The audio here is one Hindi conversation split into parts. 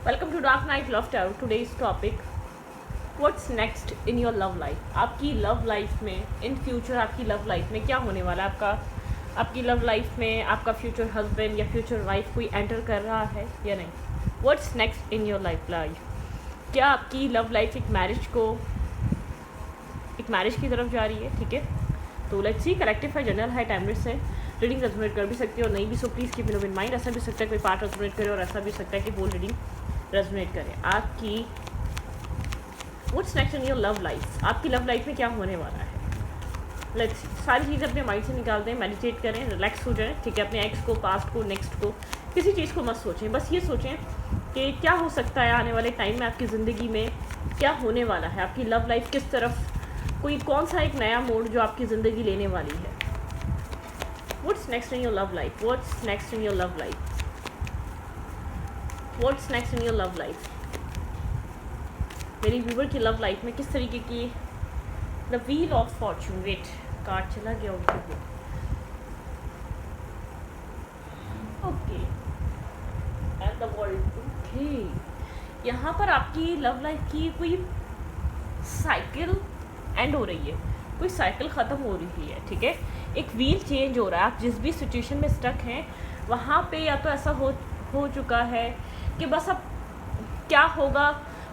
Welcome to dark night love tarot. Today's topic, what's next in your love life. आपकी लव लाइफ में इन फ्यूचर आपकी लव लाइफ में क्या होने वाला है। आपकी लव लाइफ में आपका फ्यूचर हस्बैंड या फ्यूचर वाइफ कोई एंटर कर रहा है या नहीं। What's next in your life. क्या आपकी लव लाइफ एक मैरिज की तरफ जा रही है। ठीक है, तो लेट्स सी। कलेक्टिव है, जनरल है, टाइमलेस है। रीडिंग रेजोनेट कर भी सकती है और नहीं भी, so please keep in mind. ऐसा भी सकता है कोई पार्ट रेजोनेट करे और ऐसा भी सकता है कि होल रीडिंग रेजोनेट करे। आपकी what's next in your love life, आपकी लव लाइफ में क्या होने वाला है। Let's see. सारी चीज़ें अपने माइंड से निकालते हैं, मेडिटेट करें, रिलैक्स हो जाएं। ठीक है, अपने एक्स को, पास्ट को, नेक्स्ट को, किसी चीज़ को मत सोचें। बस ये सोचें कि क्या हो सकता है आने वाले टाइम में आपकी ज़िंदगी में क्या होने वाला है। आपकी लव लाइफ किस तरफ, कोई कौन सा एक नया मोड़ जो आपकी ज़िंदगी लेने वाली है। What's next in your love life, what's next in your love life, what's next in your love life. मेरी व्यूवर की लव लाइफ में किस तरीके की the wheel of fortune. Wait, card चला गया उनके। Okay, and the world. Okay, यहाँ पर आपकी लव लाइफ की कोई साइकिल एंड हो रही है, कोई साइकिल ख़त्म हो रही है। ठीक है, एक व्हील चेंज हो रहा है। आप जिस भी सिचुएशन में स्टक हैं वहाँ पे या तो ऐसा हो चुका है कि बस अब क्या होगा,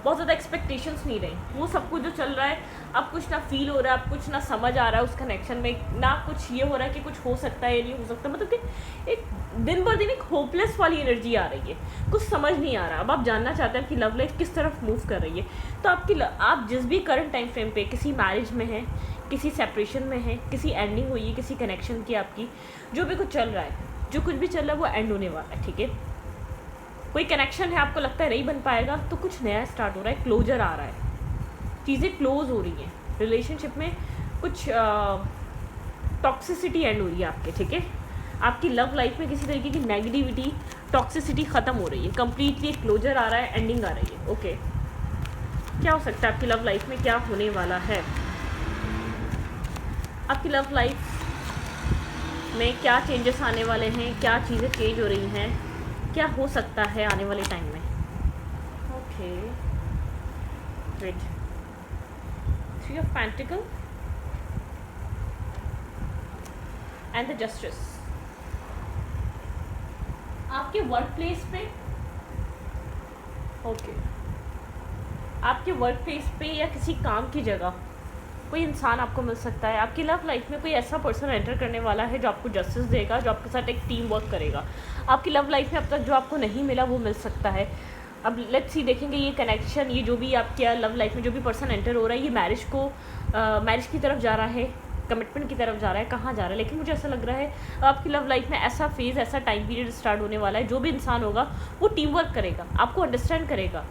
बहुत ज़्यादा एक्सपेक्टेशंस नहीं रही। वो सब कुछ जो चल रहा है अब कुछ ना फील हो रहा है, अब कुछ ना समझ आ रहा है उस कनेक्शन में, ना कुछ ये हो रहा है कि कुछ हो सकता है या नहीं हो सकता। मतलब कि एक दिन ब दिन एक होपलेस वाली एनर्जी आ रही है, कुछ समझ नहीं आ रहा। अब आप जानना चाहते हैं कि लव लाइफ किस तरफ मूव कर रही है। तो आप जिस भी करंट टाइम फ्रेम पे किसी मैरिज में हैं, किसी सेपरेशन में है, किसी एंडिंग हुई है, किसी कनेक्शन की आपकी, जो भी कुछ चल रहा है, जो कुछ भी चल रहा है वो एंड होने वाला है। ठीक है, कोई कनेक्शन है, आपको लगता है नहीं बन पाएगा, तो कुछ नया स्टार्ट हो रहा है, क्लोजर आ रहा है, चीज़ें क्लोज हो रही हैं रिलेशनशिप में। कुछ टॉक्सिसिटी एंड हो रही है आपके। ठीक है, आपकी लव लाइफ में किसी तरीके की नेगेटिविटी, टॉक्सिसिटी ख़त्म हो रही है, कंप्लीटली क्लोजर आ रहा है, एंडिंग आ रही है। ओके, क्या हो सकता है आपकी लव लाइफ में, क्या होने वाला है। आपकी लव लाइफ में क्या चेंजेस आने वाले हैं, क्या चीज़ें चेंज हो रही हैं, क्या हो सकता है आने वाले टाइम में। Okay, wait, three of pentacle and the justice. आपके वर्क प्लेस पे, ओके, आपके वर्क प्लेस पे या किसी काम की जगह कोई इंसान आपको मिल सकता है। आपकी लव लाइफ में कोई ऐसा पर्सन एंटर करने वाला है जो आपको जस्टिस देगा, जो आपके साथ एक टीम वर्क करेगा। आपकी लव लाइफ में अब तक जो आपको नहीं मिला वो मिल सकता है। अब लेट्स सी, देखेंगे ये कनेक्शन, ये जो भी आपके लव लाइफ में जो भी पर्सन एंटर हो रहा है, ये मैरिज की तरफ जा रहा है, कमिटमेंट की तरफ जा रहा है, कहाँ जा रहा है। लेकिन मुझे ऐसा लग रहा है आपकी लव लाइफ में ऐसा फेज़, ऐसा टाइम पीरियड स्टार्ट होने वाला है, जो भी इंसान होगा वो टीम वर्क करेगा, आपको अंडरस्टैंड करेगा।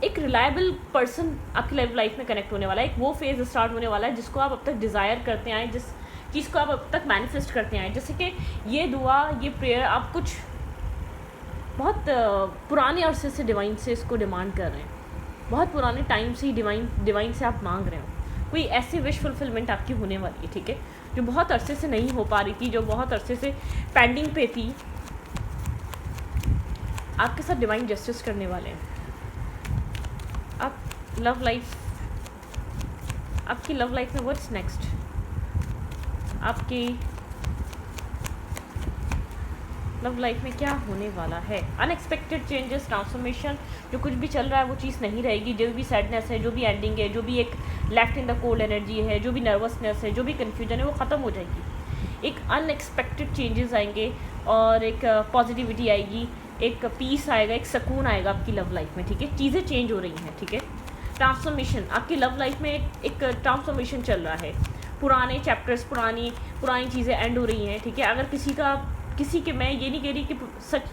एक रिलायबल पर्सन आपकी लाइफ में कनेक्ट होने वाला है। एक वो फेज़ स्टार्ट होने वाला है जिसको आप अब तक डिज़ायर करते आए, जिस चीज़ को आप अब तक मैनिफेस्ट करते आए। जैसे कि ये दुआ, ये प्रेयर आप कुछ बहुत पुराने अरसे से डिवाइन से इसको डिमांड कर रहे हैं, बहुत पुराने टाइम से ही डिवाइन से आप मांग रहे हो। कोई ऐसी विश फुलफिलमेंट आपकी होने वाली है। ठीक है, जो बहुत अरसे से नहीं हो पा रही थी, जो बहुत अरसे से पेंडिंग पे थी, आपके साथ डिवाइन जस्टिस करने वाले हैं। आपकी लव लाइफ में व्हाट्स नेक्स्ट, आपकी लव लाइफ में क्या होने वाला है। अनएक्सपेक्टेड चेंजेस, ट्रांसफॉर्मेशन, जो कुछ भी चल रहा है वो चीज़ नहीं रहेगी। जो भी सैडनेस है, जो भी एंडिंग है, जो भी एक left in the cold energy है, जो भी नर्वसनेस है, जो भी कन्फ्यूजन है, वो ख़त्म हो जाएगी। एक अनएक्सपेक्टेड चेंजेस आएंगे और एक पॉजिटिविटी आएगी, एक पीस आएगा, एक सुकून आएगा आपकी लव लाइफ में। ठीक है, चीज़ें चेंज हो रही हैं। ठीक है, ट्रांसफॉर्मेशन, आपकी लव लाइफ में एक ट्रांसफॉर्मेशन चल रहा है। पुराने चैप्टर्स, पुरानी चीज़ें एंड हो रही हैं। ठीक है, अगर किसी के, मैं ये नहीं कह रही कि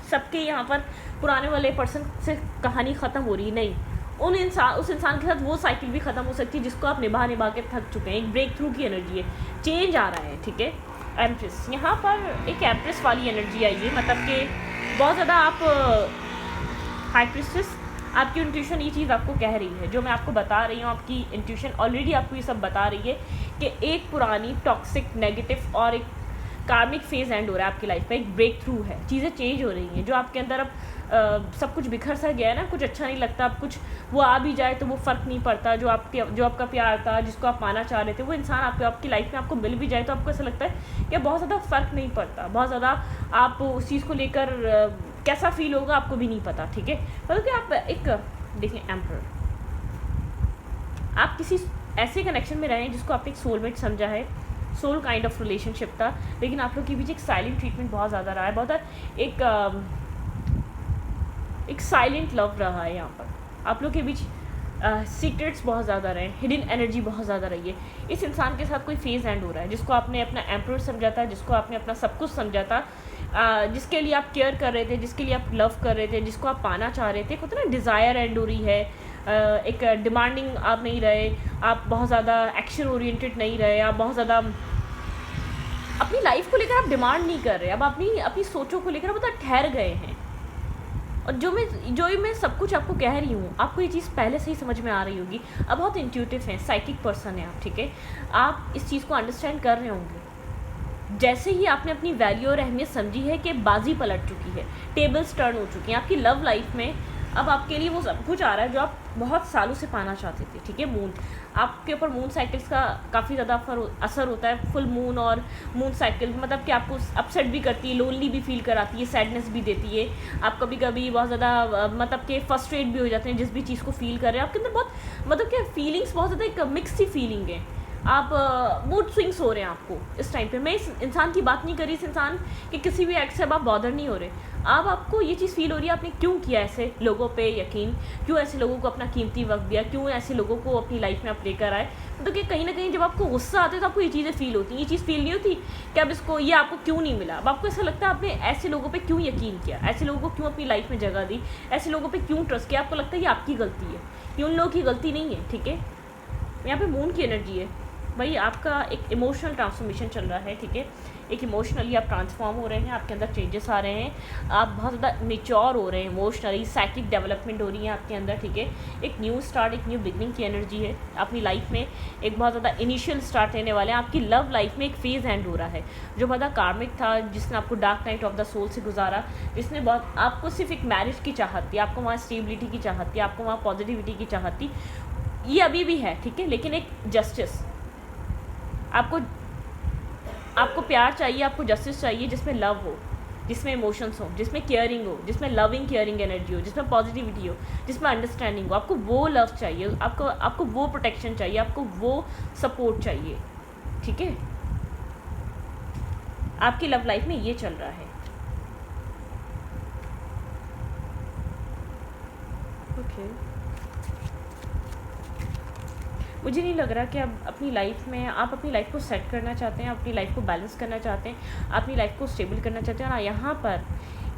सबके यहाँ पर पुराने वाले पर्सन से कहानी ख़त्म हो रही है, नहीं। उस इंसान के साथ वो साइकिल भी ख़त्म हो सकती है जिसको आप निभा के थक चुके हैं। एक ब्रेक थ्रू की एनर्जी है, चेंज आ रहा है। ठीक है, एम्प्रेस, यहाँ पर एक एम्प्रेस वाली एनर्जी आई है, मतलब कि बहुत ज़्यादा आप हाई प्रिस्टेस, आपकी इंट्यूशन ये चीज़ आपको कह रही है, जो मैं आपको बता रही हूँ, आपकी इंट्यूशन ऑलरेडी आपको ये सब बता रही है कि एक पुरानी टॉक्सिक, नेगेटिव और एक कार्मिक फेज एंड हो रहा है आपकी लाइफ में, एक ब्रेक थ्रू है, चीज़ें चेंज हो रही हैं। जो आपके अंदर अब सब कुछ बिखर सा गया है ना, कुछ अच्छा नहीं लगता, अब कुछ वो आ भी जाए तो वो फ़र्क नहीं पड़ता। जो आपका प्यार था, जिसको आप पाना चाह रहे थे, वो इंसान आपकी लाइफ में आपको मिल भी जाए तो आपको ऐसा लगता है कि बहुत ज़्यादा फ़र्क नहीं पड़ता, बहुत ज़्यादा आप उस चीज़ को लेकर कैसा फील होगा आपको भी नहीं पता, ठीक है। मतलब कि आप एक देखिए एम्परर, आप किसी ऐसे कनेक्शन में रहें जिसको आपने एक सोलमेट समझा है, सोल काइंड ऑफ रिलेशनशिप था, लेकिन आप लोग के बीच एक साइलेंट ट्रीटमेंट बहुत ज़्यादा रहा है, बहुत एक साइलेंट लव रहा है। यहाँ पर आप लोग के बीच सीक्रेट्स बहुत ज़्यादा रहे, हिडन एनर्जी बहुत ज़्यादा रही है। इस इंसान के साथ कोई फेज एंड हो रहा है जिसको आपने अपना एम्परर समझा था, जिसको आपने अपना सब कुछ समझा था, जिसके लिए आप केयर कर रहे थे, जिसके लिए आप लव कर रहे थे, जिसको आप पाना चाह रहे थे। होता ना डिज़ायर एंड हो रही है, एक डिमांडिंग आप नहीं रहे, आप बहुत ज़्यादा एक्शन ओरिएंटेड नहीं रहे, आप बहुत ज़्यादा अपनी लाइफ को लेकर आप डिमांड नहीं कर रहे, अब अपनी सोचों को लेकर बहुत ठहर गए हैं। और जो मैं सब कुछ आपको कह रही हूँ, आपको ये चीज़ पहले से ही समझ में आ रही होगी। अब बहुत इंट्यूटिव हैं, साइकिक पर्सन है आप, ठीक है। आप इस चीज़ को अंडरस्टैंड कर रहे होंगे। जैसे ही आपने अपनी वैल्यू और अहमियत समझी है कि बाजी पलट चुकी है, टेबल्स टर्न हो चुकी हैं आपकी लव लाइफ में, अब आपके लिए वो सब कुछ आ रहा है जो आप बहुत सालों से पाना चाहते थे, ठीक है। मून, आपके ऊपर मून साइकिल्स का काफ़ी ज़्यादा असर होता है। फुल मून और मून साइकिल मतलब कि आपको अपसेट भी करती है, लोनली भी फील कराती है, सैडनेस भी देती है। आप कभी कभी बहुत ज़्यादा मतलब कि फ्रस्ट्रेट भी हो जाते हैं जिस भी चीज़ को फील कर रहे हैं। आपके अंदर बहुत मतलब कि फीलिंग्स बहुत ज़्यादा एक मिक्स सी फीलिंग है। आप मूड स्विंग्स हो रहे हैं आपको इस टाइम पे। मैं इस इंसान की बात नहीं करी, इस इंसान के किसी भी एक्ट से अब आप बॉदर नहीं हो रहे। अब आपको ये चीज़ फील हो रही है आपने क्यों किया ऐसे लोगों पे यकीन, क्यों ऐसे लोगों को अपना कीमती वक्त दिया, क्यों ऐसे लोगों को अपनी लाइफ में आप लेकर आए। तो कि कहीं ना कहीं जब आपको गुस्सा आता है तो आपको ये चीज़ें फील होती हैं। ये चीज़ फील नहीं होती कि अब इसको ये आपको क्यों नहीं मिला। अब आपको ऐसा लगता है आपने ऐसे लोगों पे क्यों यकीन किया, ऐसे लोगों को क्यों अपनी लाइफ में जगह दी, ऐसे लोगों पे क्यों ट्रस्ट किया। आपको लगता है ये आपकी गलती है, ये उन लोगों की गलती नहीं है, ठीक है। यहाँ पे मून की एनर्जी है भाई, आपका एक इमोशनल ट्रांसफॉर्मेशन चल रहा है, ठीक है। एक इमोशनली आप ट्रांसफॉर्म हो रहे हैं, आपके अंदर चेंजेस आ रहे हैं, आप बहुत ज़्यादा मेच्योर हो रहे हैं, इमोशनली साइकिक डेवलपमेंट हो रही है आपके अंदर, ठीक है। एक न्यू स्टार्ट, एक न्यू बिगनिंग की एनर्जी है अपनी लाइफ में। एक बहुत ज़्यादा इनिशियल स्टार्ट रहने वाले हैं। आपकी लव लाइफ में एक फेज एंड हो रहा है जो बहुत कार्मिक था, जिसने आपको dark night of the soul से गुजारा, जिसने बहुत आपको सिर्फ एक मैरिज की चाहत थी, आपको वहाँ स्टेबिलिटी की चाहत थी, आपको वहाँ पॉजिटिविटी की चाहत थी। ये अभी भी है, ठीक है, लेकिन एक जस्टिस, आपको प्यार चाहिए, आपको जस्टिस चाहिए जिसमें लव हो, जिसमें इमोशंस हो, जिसमें केयरिंग हो, जिसमें लविंग केयरिंग एनर्जी हो, जिसमें पॉजिटिविटी हो, जिसमें अंडरस्टैंडिंग हो। आपको वो लव चाहिए, आपको वो प्रोटेक्शन चाहिए, आपको वो सपोर्ट चाहिए, ठीक है। आपकी लव लाइफ में ये चल रहा है, ओके। मुझे नहीं लग रहा कि आप अपनी लाइफ को सेट करना चाहते हैं, अपनी लाइफ को बैलेंस करना चाहते हैं, अपनी लाइफ को स्टेबल करना चाहते हैं। और यहाँ पर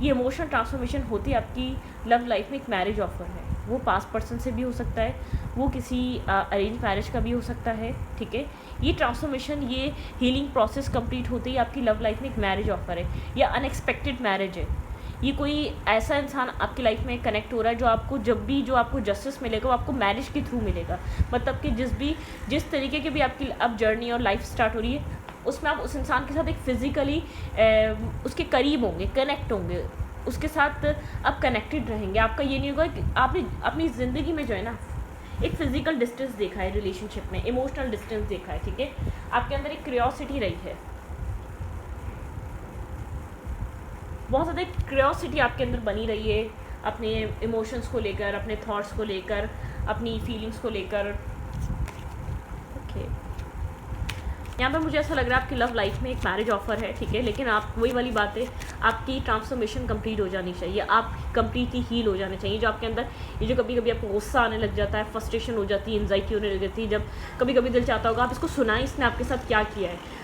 ये इमोशनल ट्रांसफॉर्मेशन होती है आपकी लव लाइफ में। एक मैरिज ऑफर है, वो पास्ट पर्सन से भी हो सकता है, वो किसी अरेंज मैरिज का भी हो सकता है, ठीक है। ये ट्रांसफॉर्मेशन, ये हीलिंग प्रोसेस कंप्लीट होते ही आपकी लव लाइफ में एक मैरिज ऑफर है या अनएक्सपेक्टेड मैरिज है। ये कोई ऐसा इंसान आपकी लाइफ में कनेक्ट हो रहा है जो आपको जस्टिस मिलेगा वो आपको मैरिज के थ्रू मिलेगा। मतलब कि जिस तरीके की भी आपकी अब जर्नी और लाइफ स्टार्ट हो रही है, उसमें आप उस इंसान के साथ एक फिज़िकली उसके करीब होंगे, कनेक्ट होंगे, उसके साथ आप कनेक्टेड रहेंगे। आपका ये नहीं होगा कि आपने अपनी ज़िंदगी में जो है ना एक फिज़िकल डिस्टेंस देखा है, रिलेशनशिप में इमोशनल डिस्टेंस देखा है, ठीक है। आपके अंदर एक क्यूरियोसिटी रही है, बहुत ज़्यादा एक क्यूरियोसिटी आपके अंदर बनी रही है अपने इमोशंस को लेकर, अपने थॉट्स को लेकर, अपनी फीलिंग्स को लेकर, ओके। यहाँ पर मुझे ऐसा लग रहा है आपकी लव लाइफ में एक मैरिज ऑफर है, ठीक है। लेकिन आप वही वाली बात है, आपकी ट्रांसफॉर्मेशन कंप्लीट हो जानी चाहिए, आप कंप्लीटली हील हो जाने चाहिए। जो आपके अंदर ये जो कभी कभी आपको गुस्सा आने लग जाता है, फ्रस्ट्रेशन हो जाती है, एंजाइटी होने लग जाती है, जब कभी कभी दिल चाहता होगा आप इसको सुनाएं, इसने आपके साथ क्या किया है,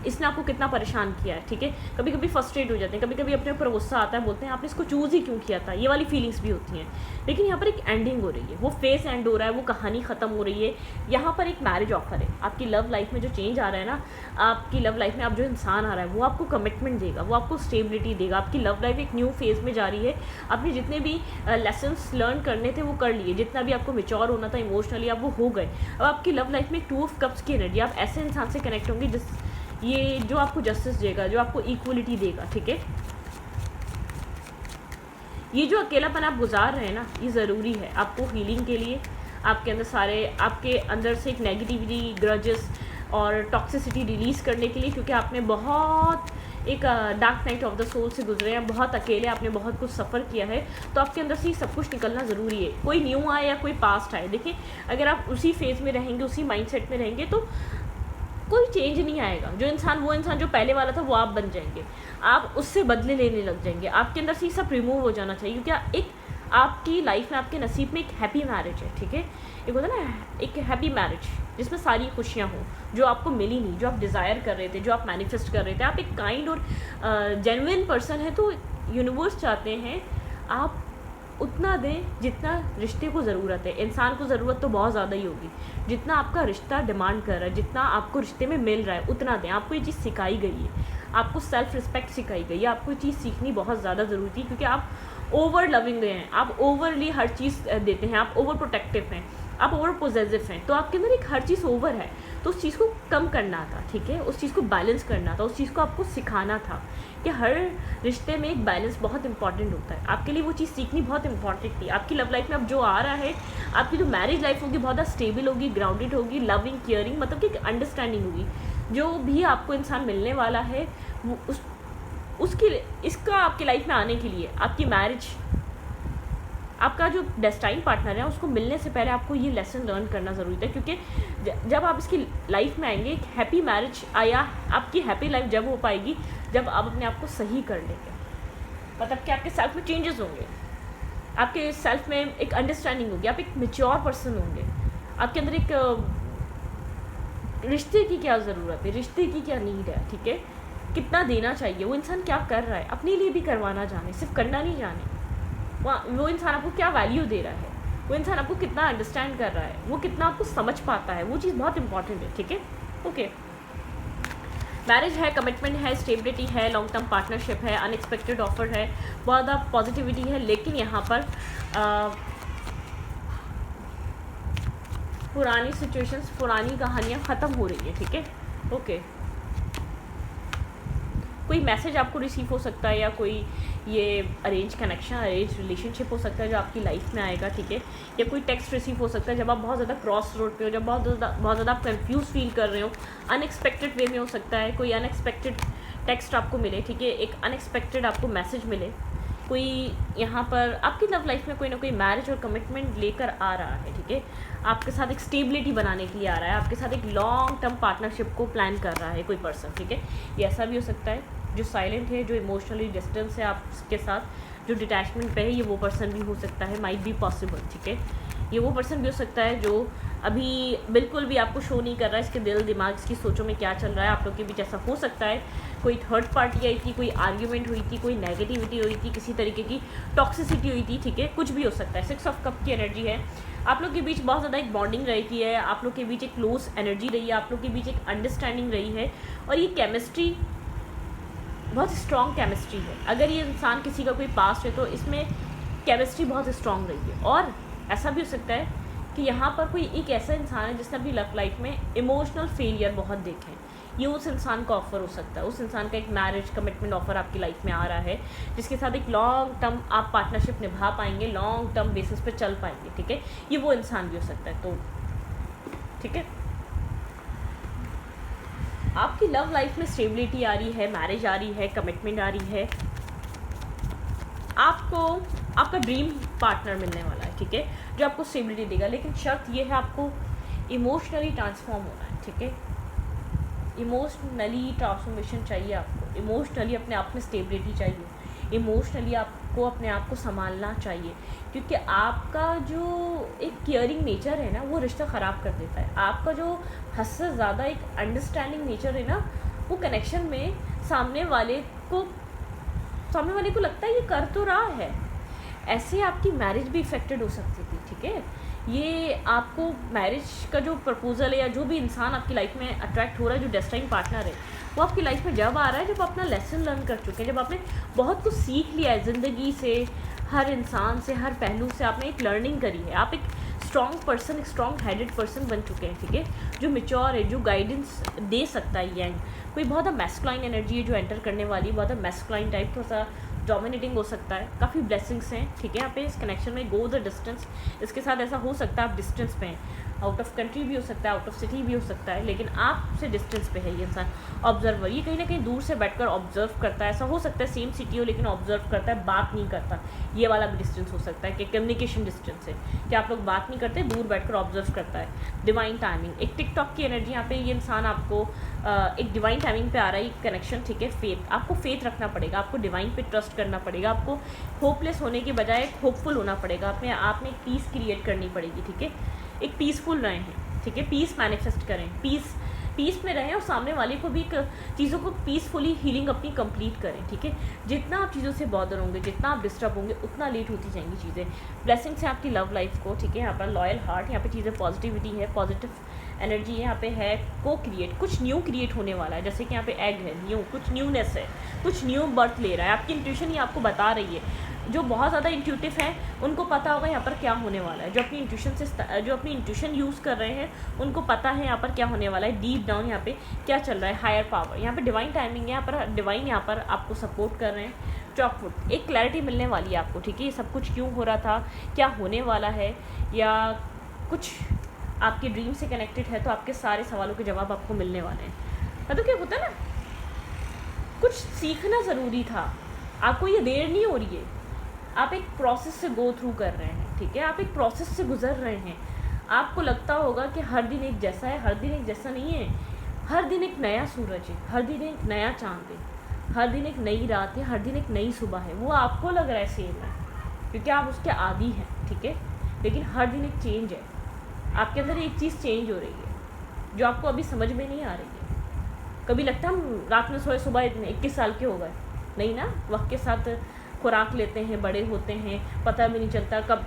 इसने आपको कितना परेशान किया है, ठीक है। कभी कभी फ्रस्ट्रेट हो जाते हैं, कभी कभी अपने ऊपर गुस्सा आता है, बोलते हैं आपने इसको चूज़ ही क्यों किया था, ये वाली फीलिंग्स भी होती हैं। लेकिन यहाँ पर एक एंडिंग हो रही है, वो फेस एंड हो रहा है, वो कहानी ख़त्म हो रही है। यहाँ पर एक मैरिज ऑफर है। आपकी लव लाइफ में जो चेंज आ रहा है ना, आपकी लव लाइफ में अब जो इंसान आ रहा है वो आपको कमिटमेंट देगा, वो आपको स्टेबिलिटी देगा। आपकी लव लाइफ एक न्यू फेज़ में जा रही है। आपने जितने भी लेसन्स लर्न करने थे वो कर लिए, जितना भी आपको मेच्योर होना था इमोशनली, अब वो हो गए। अब आपकी लव लाइफ में एक 2 ऑफ कप्स की एनर्जी, आप ऐसे इंसान से कनेक्ट होंगे ये जो आपको जस्टिस देगा, जो आपको इक्वलिटी देगा, ठीक है। ये जो अकेलापन आप गुजार रहे हैं ना, ये ज़रूरी है आपको हीलिंग के लिए, आपके अंदर से एक नेगेटिविटी, ग्रजेस और टॉक्सिसिटी रिलीज़ करने के लिए, क्योंकि आपने बहुत एक dark night of the soul से गुजरे हैं, बहुत अकेले, आपने बहुत कुछ सफ़र किया है, तो आपके अंदर से सब कुछ निकलना ज़रूरी है। कोई न्यू आए या कोई पास्ट आए, देखिए अगर आप उसी फेज़ में रहेंगे, उसी माइंडसेट में रहेंगे, तो कोई चेंज नहीं आएगा। वो इंसान जो पहले वाला था वो आप बन जाएंगे, आप उससे बदले लेने लग जाएंगे, आपके अंदर से ये सब रिमूव हो जाना चाहिए, क्योंकि एक आपकी लाइफ में, आपके नसीब में एक हैप्पी मैरिज है, ठीक है। एक होता है ना एक हैप्पी मैरिज जिसमें सारी खुशियाँ हों, जो आपको मिली नहीं, जो आप डिज़ायर कर रहे थे, जो आप मैनिफेस्ट कर रहे थे। आप एक काइंड और जेन्युइन पर्सन है, तो यूनिवर्स चाहते हैं आप उतना दें जितना रिश्ते को ज़रूरत है। इंसान को ज़रूरत तो बहुत ज़्यादा ही होगी, जितना आपका रिश्ता डिमांड कर रहा है, जितना आपको रिश्ते में मिल रहा है उतना दें। आपको ये चीज़ सिखाई गई है, आपको सेल्फ रिस्पेक्ट सिखाई गई है, आपको ये चीज़ सीखनी बहुत ज़्यादा ज़रूरी थी, क्योंकि आप ओवर लविंग हैं, आप ओवरली हर चीज़ देते हैं, आप ओवर प्रोटेक्टिव हैं, आप ओवर पोजेसिव हैं, तो आपके अंदर एक हर चीज़ ओवर है। तो उस चीज़ को कम करना था, ठीक है, उस चीज़ को बैलेंस करना था, उस चीज़ को आपको सिखाना था कि हर रिश्ते में एक बैलेंस बहुत इंपॉर्टेंट होता है। आपके लिए वो चीज़ सीखनी बहुत इंपॉर्टेंट थी। आपकी लव लाइफ में अब जो आ रहा है, आपकी जो मैरिज लाइफ होगी बहुत ज़्यादा स्टेबल होगी, ग्राउंडेड होगी, लविंग, केयरिंग, मतलब कि एक अंडरस्टैंडिंग होगी। जो भी आपको इंसान मिलने वाला है वो इसका आपकी लाइफ में आने के लिए आपकी मैरिज, आपका जो डेस्टाइन पार्टनर है, उसको मिलने से पहले आपको ये लेसन लर्न करना ज़रूरी है, क्योंकि जब आप इसकी लाइफ में आएंगे, एक हैप्पी मैरिज आया, आपकी हैप्पी लाइफ जब हो पाएगी जब आप अपने आप को सही कर लेंगे, मतलब कि आपके सेल्फ में चेंजेस होंगे, आपके सेल्फ में एक अंडरस्टैंडिंग होगी, आप एक मैच्योर पर्सन होंगे, आपके अंदर एक रिश्ते की क्या ज़रूरत है, रिश्ते की क्या नीड है, ठीक है, कितना देना चाहिए, वो इंसान क्या कर रहा है, अपने लिए भी करवाना जाने, सिर्फ करना नहीं जाने, वो इंसान आपको क्या वैल्यू दे रहा है, वो इंसान आपको कितना अंडरस्टैंड कर रहा है, वो कितना आपको समझ पाता है, वो चीज़ बहुत इंपॉर्टेंट है, ठीक है। ओके, मैरिज है, कमिटमेंट है, स्टेबिलिटी है, लॉन्ग टर्म पार्टनरशिप है, अनएक्सपेक्टेड ऑफर है, बहुत ज़्यादा पॉजिटिविटी है, लेकिन यहाँ पर पुरानी सिचुएशंस, पुरानी कहानियाँ ख़त्म हो रही है, ठीक है। ओके, कोई मैसेज आपको रिसीव हो सकता है, या कोई ये अरेंज कनेक्शन, अरेंज रिलेशनशिप हो सकता है जो आपकी लाइफ में आएगा, ठीक है, या कोई टेक्स्ट रिसीव हो सकता है जब आप बहुत ज़्यादा क्रॉस रोड पे हो, जब बहुत ज़्यादा आप कंफ्यूज फील कर रहे हो, अनएक्सपेक्टेड वे में हो सकता है, कोई अनएक्सपेक्टेड टेक्स्ट आपको मिले, ठीक है, एक अनएक्सपेक्टेड आपको मैसेज मिले, कोई यहाँ पर आपकी लव लाइफ में कोई ना कोई मैरिज और कमिटमेंट लेकर आ रहा है, ठीक है, आपके साथ एक स्टेबिलिटी बनाने के लिए आ रहा है, आपके साथ एक लॉन्ग टर्म पार्टनरशिप को प्लान कर रहा है कोई पर्सन, ठीक है। ये ऐसा भी हो सकता है जो साइलेंट है, जो इमोशनली डिस्टेंस है आपके साथ, जो डिटैचमेंट पे है, ये वो पर्सन भी हो सकता है, माइट बी पॉसिबल, ठीक है। ये वो पर्सन भी हो सकता है जो अभी बिल्कुल भी आपको शो नहीं कर रहा है, इसके दिल दिमाग, इसकी सोचों में क्या चल रहा है, आप लोग के बीच ऐसा हो सकता है, कोई थर्ड पार्टी आई थी, कोई आर्ग्यूमेंट हुई थी, कोई नेगेटिविटी हुई थी, किसी तरीके की टॉक्सिसिटी हुई थी, ठीक है, कुछ भी हो सकता है। 6 ऑफ कप की एनर्जी है, आप लोग के बीच बहुत ज़्यादा एक बॉन्डिंग रही है, आप लोग के बीच एक क्लोज एनर्जी रही है, आप लोग के बीच एक अंडरस्टैंडिंग रही है, और ये केमिस्ट्री बहुत स्ट्रॉन्ग केमिस्ट्री है। अगर ये इंसान किसी का कोई पास्ट है तो इसमें केमिस्ट्री बहुत स्ट्रॉन्ग रही है। और ऐसा भी हो सकता है कि यहाँ पर कोई एक ऐसा इंसान है जिसने अपनी लव लाइफ में इमोशनल फेलियर बहुत देखे हैं, ये उस इंसान का ऑफर हो सकता है, उस इंसान का एक मैरिज कमिटमेंट ऑफर आपकी लाइफ में आ रहा है, जिसके साथ एक लॉन्ग टर्म आप पार्टनरशिप निभा पाएंगे, लॉन्ग टर्म बेसिस पे चल पाएंगे, ठीक है, ये वो इंसान भी हो सकता है। तो ठीक है, आपकी लव लाइफ में स्टेबिलिटी आ रही है, मैरिज आ रही है, कमिटमेंट आ रही है, आपको आपका ड्रीम पार्टनर मिलने वाला है, ठीक है, जो आपको स्टेबिलिटी देगा, लेकिन शर्त ये है आपको इमोशनली ट्रांसफॉर्म होना है, ठीक है, इमोशनली ट्रांसफॉर्मेशन चाहिए आपको, इमोशनली अपने आप में स्टेबिलिटी चाहिए, इमोशनली आपको अपने आप को संभालना चाहिए, क्योंकि आपका जो एक केयरिंग नेचर है ना, वो रिश्ता ख़राब कर देता है। आपका जो हद से ज़्यादा एक अंडरस्टैंडिंग नेचर है ना, वो कनेक्शन में सामने वाले को लगता है ये कर तो रहा है, ऐसे आपकी मैरिज भी इफेक्टेड हो सकती थी, ठीक है। ये आपको मैरिज का जो प्रपोजल है, या जो भी इंसान आपकी लाइफ में अट्रैक्ट हो रहा है, जो डेस्टाइन पार्टनर है, वो आपकी लाइफ में जब आ रहा है जब अपना लेसन लर्न कर चुके हैं, जब आपने बहुत कुछ सीख लिया है ज़िंदगी से, हर इंसान से, हर पहलू से आपने एक लर्निंग करी है, आप एक स्ट्रॉन्ग पर्सन, एक स्ट्रॉन्ग हेडेड पर्सन बन चुके हैं, ठीक है, जो मेच्योर है, जो गाइडेंस दे सकता है। यंग कोई बहुत मैस्कुलाइन एनर्जी है जो एंटर करने वाली, बहुत मैस्कुलाइन टाइप, थोड़ा सा डोमिनेटिंग हो सकता है। काफ़ी ब्लेसिंग्स हैं, ठीक है, यहाँ पे इस कनेक्शन में। गो द डिस्टेंस, इसके साथ ऐसा हो सकता है आप डिस्टेंस पे हैं, आउट ऑफ कंट्री भी हो सकता है, आउट ऑफ सिटी भी हो सकता है, लेकिन आपसे डिस्टेंस पे है ये इंसान। ऑब्जर्वर, ये कहीं ना कहीं दूर से बैठकर ऑब्जर्व करता है। ऐसा हो सकता है सेम सिटी हो लेकिन ऑब्जर्व करता है, बात नहीं करता। ये वाला भी डिस्टेंस हो सकता है कि कम्युनिकेशन डिस्टेंस है, कि आप लोग बात नहीं करते, दूर बैठकर ऑब्जर्व करता है। डिवाइन टाइमिंग, एक टिकटॉक की एनर्जी यहाँ पे, ये इंसान आपको एक डिवाइन टाइमिंग पे आ रहा है कनेक्शन, ठीक है। फेथ, आपको फेथ रखना पड़ेगा, आपको डिवाइन पे ट्रस्ट करना पड़ेगा, आपको होपलेस होने के बजाय एक होपफुल होना पड़ेगा। अपने आप में एक पीस क्रिएट करनी पड़ेगी, ठीक है। एक पीसफुल रहें हैं, ठीक है, पीस मैनिफेस्ट करें, पीस में रहें और सामने वाले को भी चीज़ों को पीसफुली हीलिंग अपनी कंप्लीट करें, ठीक है। जितना आप चीज़ों से बॉदर होंगे, जितना आप डिस्टर्ब होंगे, उतना लेट होती जाएंगी चीज़ें। ब्लेसिंग्स है आपकी लव लाइफ को, ठीक है। यहाँ पर लॉयल हार्ट, यहाँ पे चीज़ें पॉजिटिविटी है, पॉजिटिव एनर्जी यहाँ पे है। को क्रिएट, कुछ न्यू क्रिएट होने वाला है, जैसे कि यहाँ पे एग है, न्यू, कुछ न्यूनेस है, कुछ न्यू बर्थ ले रहा है। आपकी इंट्यूशन ये आपको बता रही है। जो बहुत ज़्यादा इंट्यूटिव हैं उनको पता होगा यहाँ पर क्या होने वाला है। जो अपनी इंट्यूशन यूज़ कर रहे हैं उनको पता है यहाँ पर क्या होने वाला है। डीप डाउन यहाँ पे क्या चल रहा है, हायर पावर, यहाँ पे डिवाइन टाइमिंग है, यहाँ पर डिवाइन यहाँ पर आपको सपोर्ट कर रहे हैं। चॉकवुड, एक क्लैरिटी मिलने वाली है आपको, ठीक है। ये सब कुछ क्यों हो रहा था, क्या होने वाला है, या कुछ आपके ड्रीम से कनेक्टेड है, तो आपके सारे सवालों के जवाब आपको मिलने वाले हैं। तो क्या होता है ना, कुछ सीखना ज़रूरी था, आपको ये देर नहीं हो रही है, आप एक प्रोसेस से गो थ्रू कर रहे हैं, ठीक है। आप एक प्रोसेस से गुजर रहे हैं। आपको लगता होगा कि हर दिन एक जैसा है, हर दिन एक जैसा नहीं है। हर दिन एक नया सूरज है, हर दिन एक नया चांद है, हर दिन एक नई रात है, हर दिन एक नई सुबह है। वो आपको लग रहा है सेम है क्योंकि आप उसके आदी हैं, ठीक है, लेकिन हर दिन एक चेंज है। आपके अंदर एक चीज़ चेंज हो रही है जो आपको अभी समझ में नहीं आ रही है। कभी लगता है हम रात में सोए, सुबह 21 साल के हो गए, नहीं ना। वक्त के साथ खुराक लेते हैं, बड़े होते हैं, पता भी नहीं चलता कब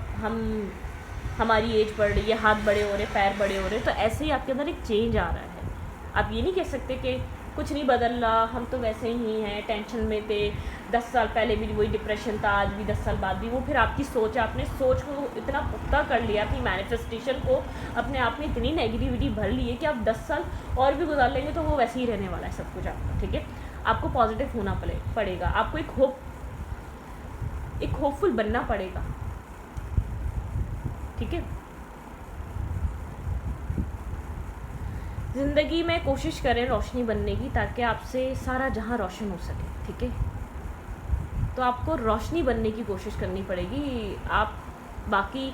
हमारी एज बढ़ रही है, हाथ बड़े हो रहे, पैर बड़े हो रहे। तो ऐसे ही आपके अंदर एक चेंज आ रहा है। आप ये नहीं कह सकते कि कुछ नहीं बदल रहा, हम तो वैसे ही हैं, टेंशन में थे, 10 साल पहले भी वही डिप्रेशन था, आज भी 10 साल बाद भी वो। फिर आपकी सोच, आपने सोच को इतना पुख्ता कर लिया, अपनी मैनिफेस्टेशन को अपने आप में इतनी नेगेटिविटी भर ली है कि आप 10 साल और भी गुजार लेंगे तो वो वैसे ही रहने वाला है सब कुछ आपका, ठीक है। आपको पॉजिटिव होना पड़ेगा, आपको एक होपफुल बनना पड़ेगा, ठीक है। ज़िंदगी में कोशिश करें रोशनी बनने की, ताकि आपसे सारा जहां रोशन हो सके, ठीक है। तो आपको रोशनी बनने की कोशिश करनी पड़ेगी। आप बाकी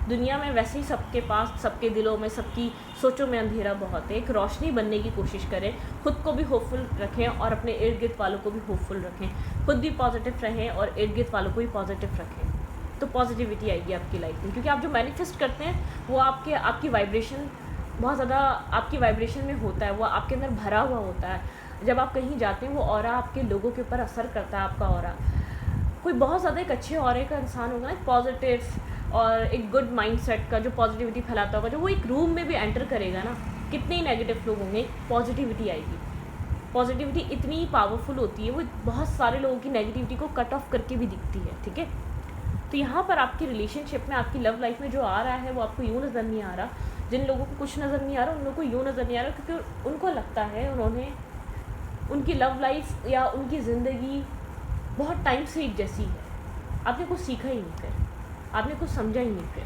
दुनिया में वैसे ही सबके पास, सबके दिलों में, सबकी सोचों में अंधेरा बहुत है। एक रोशनी बनने की कोशिश करें, खुद को भी होपफुल रखें और अपने इर्द गिर्द वालों को भी होपफुल रखें। खुद भी पॉजिटिव रहें और इर्द गिर्द वालों को भी पॉजिटिव रखें, तो पॉजिटिविटी आएगी आपकी लाइफ में। क्योंकि आप जो मैनिफेस्ट करते हैं वो आपकी वाइब्रेशन बहुत ज़्यादा आपकी वाइब्रेशन में होता है, वो आपके अंदर भरा हुआ होता है। जब आप कहीं जाते हैं वो ऑरा आपके लोगों के ऊपर असर करता है। आपका ऑरा कोई बहुत ज़्यादा एक अच्छे ऑरे का इंसान होगा, एक पॉजिटिव और एक गुड माइंडसेट का, जो पॉजिटिविटी फैलाता होगा, जो वो एक रूम में भी एंटर करेगा ना, कितने ही नेगेटिव लोग होंगे, पॉजिटिविटी आएगी। पॉजिटिविटी इतनी पावरफुल होती है, वो बहुत सारे लोगों की नेगेटिविटी को कट ऑफ करके भी दिखती है, ठीक है। तो यहाँ पर आपकी रिलेशनशिप में, आपकी लव लाइफ में जो आ रहा है वो आपको यूँ नज़र नहीं आ रहा। जिन लोगों को कुछ नज़र नहीं आ रहा उन लोगों को यूँ नज़र नहीं आ रहा, क्योंकि उनको लगता है उन्होंने उनकी लव लाइफ या उनकी ज़िंदगी बहुत टाइम से एक जैसी है। आपने कुछ सीखा ही नहीं, फिर आपने कुछ समझा ही नहीं। फिर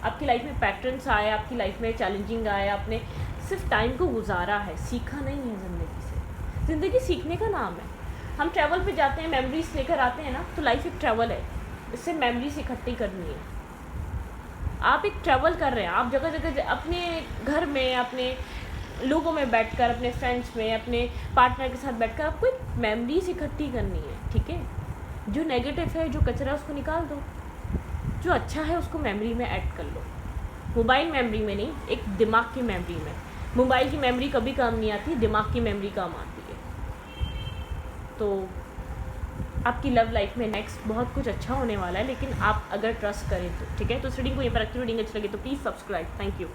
आपकी लाइफ में पैटर्न्स आए, आपकी लाइफ में चैलेंजिंग आए, आपने सिर्फ टाइम को गुजारा है, सीखा नहीं है ज़िंदगी से। ज़िंदगी सीखने का नाम है। हम ट्रैवल पे जाते हैं, मेमोरीज लेकर आते हैं ना, तो लाइफ एक ट्रैवल है, इससे मेमोरीज इकट्ठी करनी है। आप एक ट्रैवल कर रहे हैं, आप जगह जगह अपने घर में, अपने लोगों में बैठकर, अपने फ्रेंड्स में, अपने पार्टनर के साथ बैठकर आपको एक मेमोरीज इकट्ठी करनी है, ठीक है। जो नेगेटिव है, जो कचरा, उसको निकाल दो, जो अच्छा है उसको मेमोरी में ऐड कर लो। मोबाइल मेमोरी में नहीं, एक दिमाग की मेमोरी में। मोबाइल की मेमोरी कभी काम नहीं आती, दिमाग की मेमोरी काम आती है। तो आपकी लव लाइफ में नेक्स्ट बहुत कुछ अच्छा होने वाला है, लेकिन आप अगर ट्रस्ट करें तो, ठीक है। तो इस रीडिंग को यहाँ पर रखिए। रीडिंग अच्छी लगी तो प्लीज़ सब्सक्राइब। Thank you.